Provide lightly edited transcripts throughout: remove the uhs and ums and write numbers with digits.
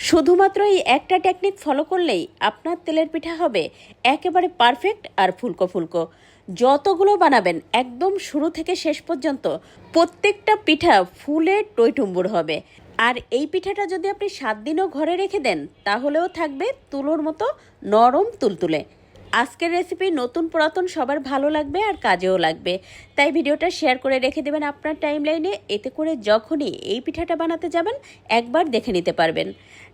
শুধুমাত্র এই একটা টেকনিক ফলো করলেই আপনার তেলের পিঠা হবে একেবারে পারফেক্ট আর ফুলকো ফুলকো। যতগুলো বানাবেন একদম শুরু থেকে শেষ পর্যন্ত প্রত্যেকটা পিঠা ফুলে টইটুম্বুর হবে। আর এই পিঠাটা যদি আপনি 7 দিনও ঘরে রেখে দেন তাহলেও থাকবে তুলোর মতো নরম তুলতুলে। আজকের রেসিপি নতুন পুরাতন সবার ভালো লাগবে আর কাজেও লাগবে, তাই ভিডিওটা শেয়ার করে রেখে দেবেন আপনার টাইমলাইনে। এতে করে যখনই এই পিঠাটা বানাতে যাবেন একবার দেখে নিতে পারবেন।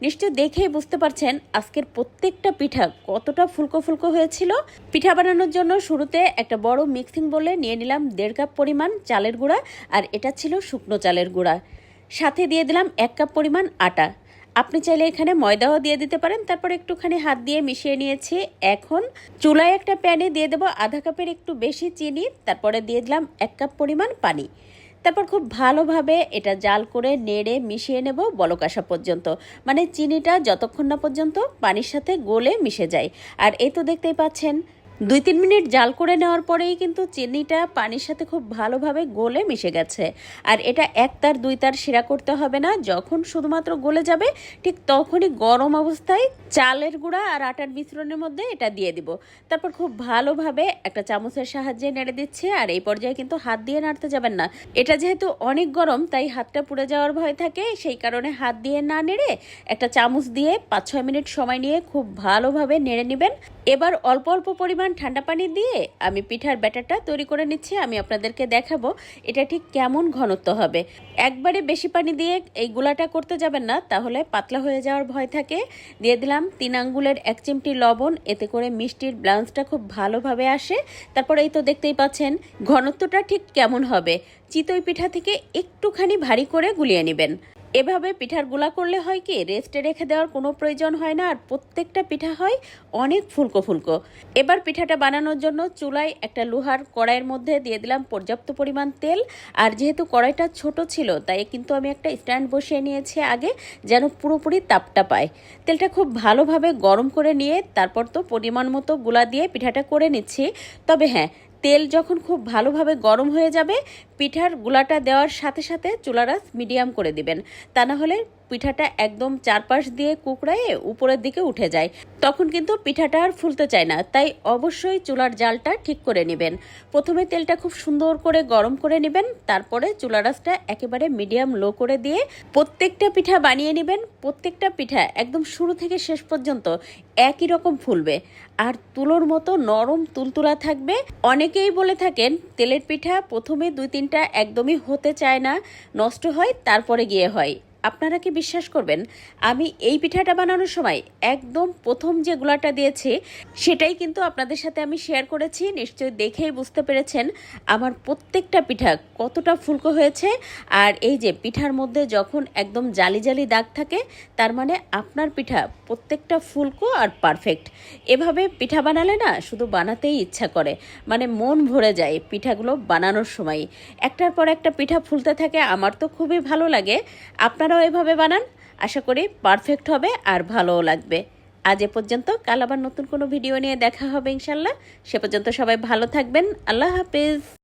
নিশ্চয় দেখেই বুঝতে পারছেন আজকের প্রত্যেকটা পিঠা কতটা ফুলকো ফুলকো হয়েছিল। পিঠা বানানোর জন্য শুরুতে একটা বড় মিক্সিং বোলে নিয়ে নিলাম 1.5 কাপ পরিমাণ চালের গুঁড়া, আর এটা ছিল শুকনো চালের গুঁড়া। সাথে দিয়ে দিলাম 1 কাপ পরিমাণ আটা। আপনি চাইলে এখানে ময়দাও দিয়ে দিতে পারেন। তারপর একটুখানি হাত দিয়ে মিশিয়ে নিয়েছি। এখন চুলায় একটা প্যানে দিয়ে দেবো আধা কাপের একটু বেশি চিনি, তারপরে দিয়ে দিলাম 1 কাপ পরিমাণ পানি। তারপর খুব ভালোভাবে এটা জাল করে নেড়ে মিশিয়ে নেব বলক আসা পর্যন্ত, মানে চিনিটা যতক্ষণ না পর্যন্ত পানির সাথে গলে মিশে যায়। আর এই তো দেখতেই পাচ্ছেন 2-3 মিনিট জাল করে নেওয়ার পরেই কিন্তু চিনিটা পানির সাথে খুব ভালোভাবে গলে মিশে গেছে। আর এটা 1 তার 2 তার শিরা করতে হবে না, যখন শুধুমাত্র গলে যাবে ঠিক তখনই গরম অবস্থায় চালের গুঁড়া আর আটার মিশ্রণের মধ্যে এটা দিয়ে দিব। তারপর খুব ভালোভাবে একটা চামচের সাহায্যে নেড়ে দিচ্ছি। আর এই পর্যায়ে কিন্তু হাত দিয়ে নাড়তে যাবেন না, এটা যেহেতু অনেক গরম তাই হাতটা পুড়ে যাওয়ার ভয় থাকে, সেই কারণে হাত দিয়ে না নেড়ে একটা চামচ দিয়ে 5-6 মিনিট সময় নিয়ে খুব ভালোভাবে নেড়ে নেবেন। এবার অল্প অল্প পরিমাণ ঠান্ডা পানি দিয়ে আমি পিঠার ব্যাটারটা তৈরি করে নিচ্ছি। আমি আপনাদেরকে দেখাবো এটা ঠিক কেমন ঘনত্ব হবে। একবারে বেশি পানি দিয়ে এই গুলাটা করতে যাবেন না, তাহলে পাতলা হয়ে যাওয়ার ভয় থাকে। দিয়ে দিলাম 3 আঙ্গুলের 1 চিমটি লবণ, এতে করে মিষ্টির ব্লান্সটা খুব ভালোভাবে আসে। তারপরে এই তো দেখতেই পাচ্ছেন ঘনত্বটা ঠিক কেমন হবে। চিতই পিঠা থেকে একটুখানি ভারী করে গুলিয়ে নেবেন। এভাবে পিঠার গুলা করলে হয় কি রেস্টে রেখে দেওয়ার কোনো প্রয়োজন হয় না, আর প্রত্যেকটা পিঠা হয় অনেক ফুলকো ফুলকো। এবার পিঠাটা বানানোর জন্য চুলায় একটা লোহার কড়াইয়ের মধ্যে দিয়ে দিলাম পর্যাপ্ত পরিমাণ তেল। আর যেহেতু কড়াইটা ছোট ছিল তাই কিন্তু আমি একটা স্ট্যান্ড বসিয়ে নিয়েছি আগে, যেন পুরোপুরি তাপটা পায়। তেলটা খুব ভালোভাবে গরম করে নিয়ে তারপর তো পরিমাণ মতো গুলা দিয়ে পিঠাটা করে নিচ্ছি। তবে হ্যাঁ, তেল যখন খুব ভালোভাবে গরম হয়ে যাবে পিঠার গুলাটা দেওয়ার সাথে সাথে চুলার আঁচ মিডিয়াম করে দিবেন, তা না হলে পিঠাটা একদম চারপাশ দিয়ে কুকড়ায়ে উপরের দিকে উঠে যায়, তখন কিন্তু পিঠাটা আর ফুলতে চায় না। তাই অবশ্যই চুলার জালটা ঠিক করে নেবেন। প্রথমে তেলটা খুব সুন্দর করে গরম করে নেবেন, তারপরে চুলার আঁচটা একেবারে মিডিয়াম লো করে দিয়ে প্রত্যেকটা পিঠা বানিয়ে নেবেন। প্রত্যেকটা পিঠা একদম শুরু থেকে শেষ পর্যন্ত একই রকম ফুলবে আর তুলোর মতো নরম তুলতুলা থাকবে। অনেকেই বলে থাকেন তেলের পিঠা প্রথমে 2-3টা একদমই হতে চায় না, নষ্ট হয়, তারপরে গিয়ে হয়। আপনারা কি বিশ্বাস করবেন, আমি এই পিঠাটা বানানোর সময় একদম প্রথম যে গুলাটা দিয়েছি সেটাই কিন্তু আপনাদের সাথে আমি শেয়ার করেছি। নিশ্চয়ই দেখেই বুঝতে পেরেছেন আমার প্রত্যেকটা পিঠা কতটা ফুলকো হয়েছে। আর এই যে পিঠার মধ্যে যখন একদম জালি জালি দাগ থাকে তার মানে আপনার পিঠা প্রত্যেকটা ফুলকো আর পারফেক্ট। এভাবে পিঠা বানালে না শুধু বানাতেই ইচ্ছা করে, মানে মন ভরে যায় পিঠাগুলো বানানোর সময়। একটার পর একটা পিঠা ফুলতে থাকে, আমার তো খুবই ভালো লাগে। আপনারাও এভাবে বানান, আশা করি পারফেক্ট হবে আর ভালোও লাগবে। আজ এ পর্যন্ত, কাল আবার নতুন কোনো ভিডিও নিয়ে দেখা হবে ইনশাল্লাহ। সে পর্যন্ত সবাই ভালো থাকবেন। আল্লাহ হাফেজ।